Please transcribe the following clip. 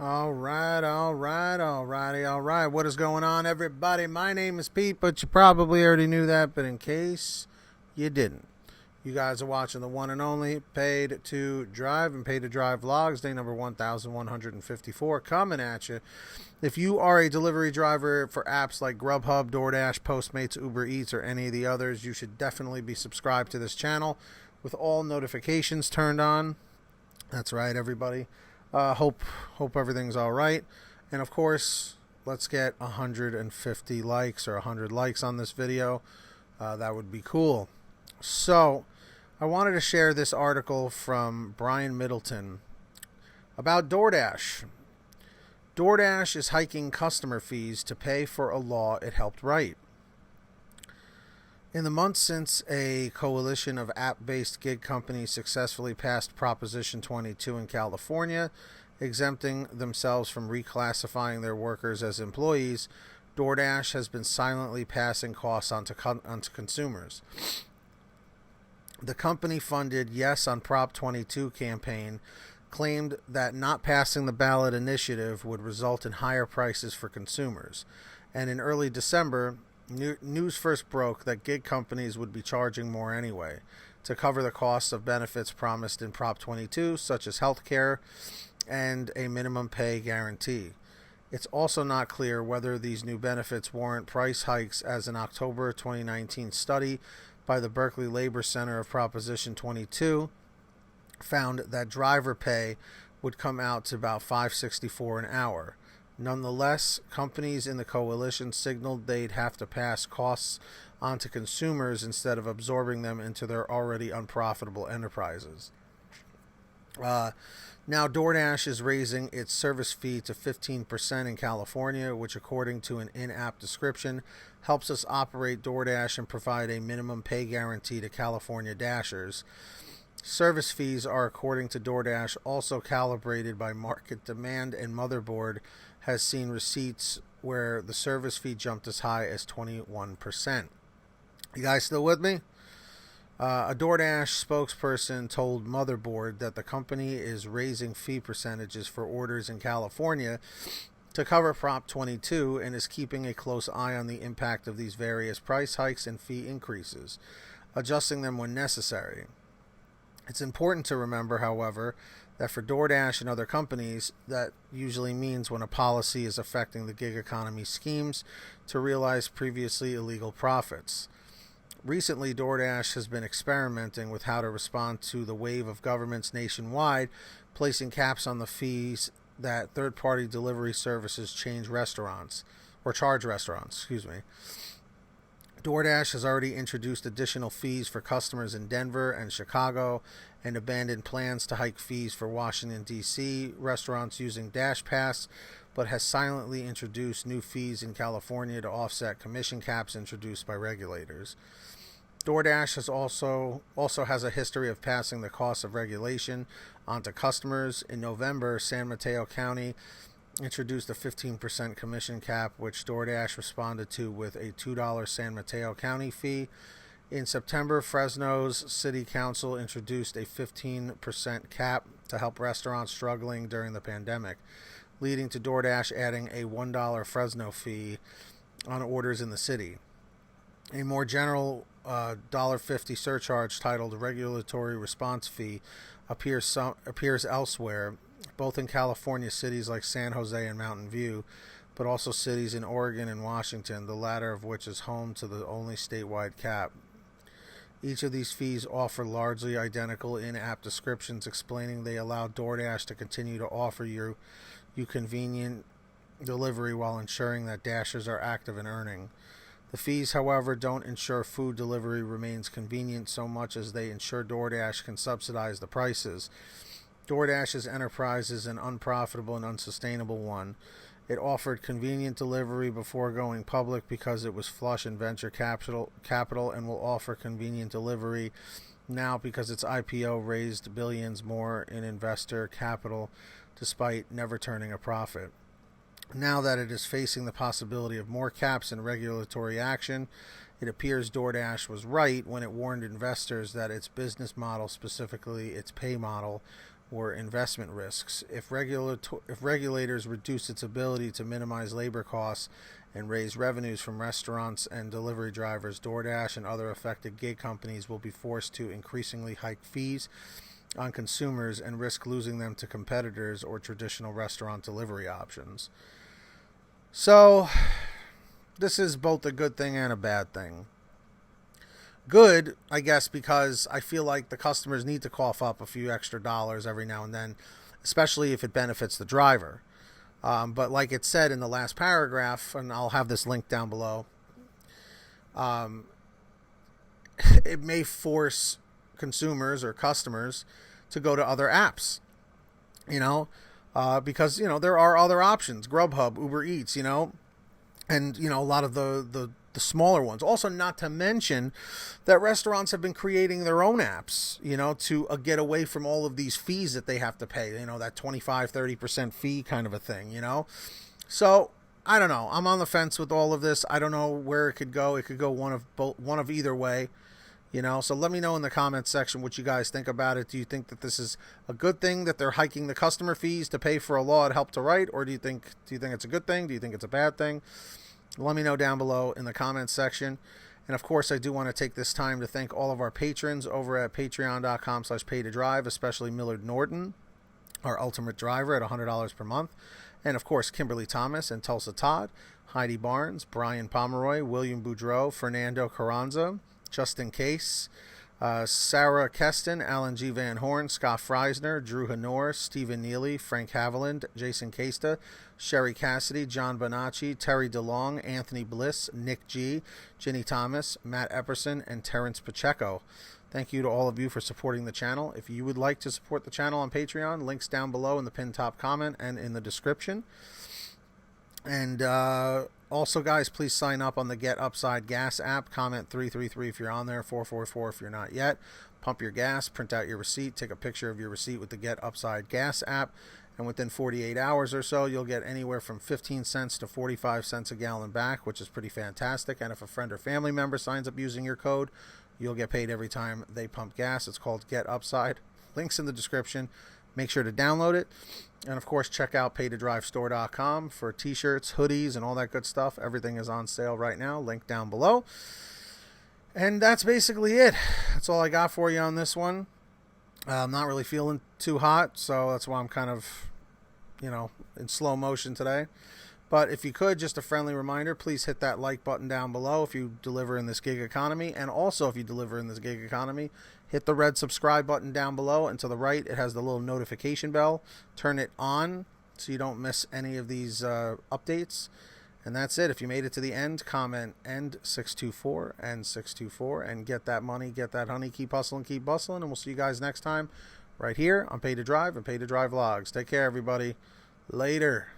All right. What is going on, everybody? My name is Pete, but you probably already knew that. But in case you didn't, you guys are watching the one and only Paid to Drive and Paid to Drive Vlogs, day number 1154, coming at you. If you are a delivery driver for apps like GrubHub, DoorDash, Postmates, Uber Eats, or any of the others, you should definitely be subscribed to this channel with all notifications turned on. That's right, everybody. Hope everything's all right. And of course, let's get 150 likes or 100 likes on this video. That would be cool. So, I wanted to share this article from Bryon, Middleton about DoorDash. DoorDash is hiking customer fees to pay for a law it helped write. In the months since a coalition of app-based gig companies successfully passed Proposition 22 in California, exempting themselves from reclassifying their workers as employees, DoorDash has been silently passing costs onto consumers. The company-funded Yes on Prop 22 campaign claimed that not passing the ballot initiative would result in higher prices for consumers. And in early December, news first broke that gig companies would be charging more anyway to cover the costs of benefits promised in Prop 22, such as health care and a minimum pay guarantee. It's also not clear whether these new benefits warrant price hikes, as an October 2019 study by the Berkeley Labor Center of Proposition 22 found that driver pay would come out to about $5.64 an hour. Nonetheless, companies in the coalition signaled they'd have to pass costs onto consumers instead of absorbing them into their already unprofitable enterprises. Now, DoorDash is raising its service fee to 15% in California, which, according to an in-app description, helps us operate DoorDash and provide a minimum pay guarantee to California Dashers. Service fees are, according to DoorDash, also calibrated by market demand, and Motherboard has seen receipts where the service fee jumped as high as 21%. You guys still with me? A DoorDash spokesperson told Motherboard that the company is raising fee percentages for orders in California to cover Prop 22 and is keeping a close eye on the impact of these various price hikes and fee increases, adjusting them when necessary. It's important to remember, however, that for DoorDash and other companies, that usually means when a policy is affecting the gig economy schemes to realize previously illegal profits. Recently, DoorDash has been experimenting with how to respond to the wave of governments nationwide placing caps on the fees that third-party delivery services charge restaurants. DoorDash has already introduced additional fees for customers in Denver and Chicago and abandoned plans to hike fees for Washington, D.C. restaurants using Dash Pass, but has silently introduced new fees in California to offset commission caps introduced by regulators. DoorDash also has a history of passing the cost of regulation onto customers. In November, San Mateo County introduced a 15% commission cap, which DoorDash responded to with a $2 San Mateo County fee. In September, Fresno's City Council introduced a 15% cap to help restaurants struggling during the pandemic, leading to DoorDash adding a $1 Fresno fee on orders in the city. A more general $1.50 surcharge titled Regulatory Response Fee appears elsewhere, both in California cities like San Jose and Mountain View, but also cities in Oregon and Washington, the latter of which is home to the only statewide cap. Each of these fees offer largely identical in-app descriptions explaining they allow DoorDash to continue to offer you convenient delivery while ensuring that Dashers are active and earning. The fees, however, don't ensure food delivery remains convenient so much as they ensure DoorDash can subsidize the prices. DoorDash's enterprise is an unprofitable and unsustainable one. It offered convenient delivery before going public because it was flush in venture capital and will offer convenient delivery now because its IPO raised billions more in investor capital despite never turning a profit. Now that it is facing the possibility of more caps and regulatory action, it appears DoorDash was right when it warned investors that its business model, specifically its pay model, or investment risks. If regulators reduce its ability to minimize labor costs and raise revenues from restaurants and delivery drivers, DoorDash and other affected gig companies will be forced to increasingly hike fees on consumers and risk losing them to competitors or traditional restaurant delivery options. So, this is both a good thing and a bad thing. Good, I guess, because I feel like the customers need to cough up a few extra dollars every now and then, especially if it benefits the driver. But like it said in the last paragraph, and I'll have this link down below, it may force consumers or customers to go to other apps, because, there are other options, GrubHub, UberEATS, and, a lot of the smaller ones. Also, not to mention that restaurants have been creating their own apps, to get away from all of these fees that they have to pay, that 25-30% fee kind of a thing, So, I don't know. I'm on the fence with all of this. I don't know where it could go. It could go one of either way, So let me know in the comments section what you guys think about it. Do you think that this is a good thing that they're hiking the customer fees to pay for a law it helped to write, or do you think it's a good thing? Do you think it's a bad thing? Let me know down below in the comments section. And of course, I do want to take this time to thank all of our patrons over at patreon.com/paytodrive, especially Millard Norton, our ultimate driver at $100 per month. And of course, Kimberly Thomas and Tulsa Todd, Heidi Barnes, Bryon Pomeroy, William Boudreau, Fernando Carranza, Justin Case, Sarah Keston, Alan G. Van Horn, Scott Freisner, Drew Hanor, Stephen Neely, Frank Haviland, Jason Casta, Sherry Cassidy, John Bonacci, Terry DeLong, Anthony Bliss, Nick G., Ginny Thomas, Matt Epperson, and Terrence Pacheco. Thank you to all of you for supporting the channel. If you would like to support the channel on Patreon, links down below in the pinned top comment and in the description. And also, guys, please sign up on the Get Upside Gas app. Comment 333 if you're on there, 444 if you're not yet. Pump your gas, print out your receipt, take a picture of your receipt with the Get Upside Gas app, and within 48 hours or so, you'll get anywhere from 15 cents to 45 cents a gallon back, which is pretty fantastic. And if a friend or family member signs up using your code, you'll get paid every time they pump gas. It's called Get Upside. Links in the description. Make sure to download it. And of course, check out paytodrivestore.com for t-shirts, hoodies, and all that good stuff. Everything is on sale right now. Link down below. And that's basically it. That's all I got for you on this one. I'm not really feeling too hot, so that's why I'm kind of, in slow motion today. But if you could, just a friendly reminder, please hit that like button down below if you deliver in this gig economy. And also, if you deliver in this gig economy, hit the red subscribe button down below. And to the right, it has the little notification bell. Turn it on so you don't miss any of these updates. And that's it. If you made it to the end, comment end 624 and 624 and get that money, get that honey. Keep hustling, keep bustling. And we'll see you guys next time right here on Pay to Drive and Pay to Drive Vlogs. Take care, everybody. Later.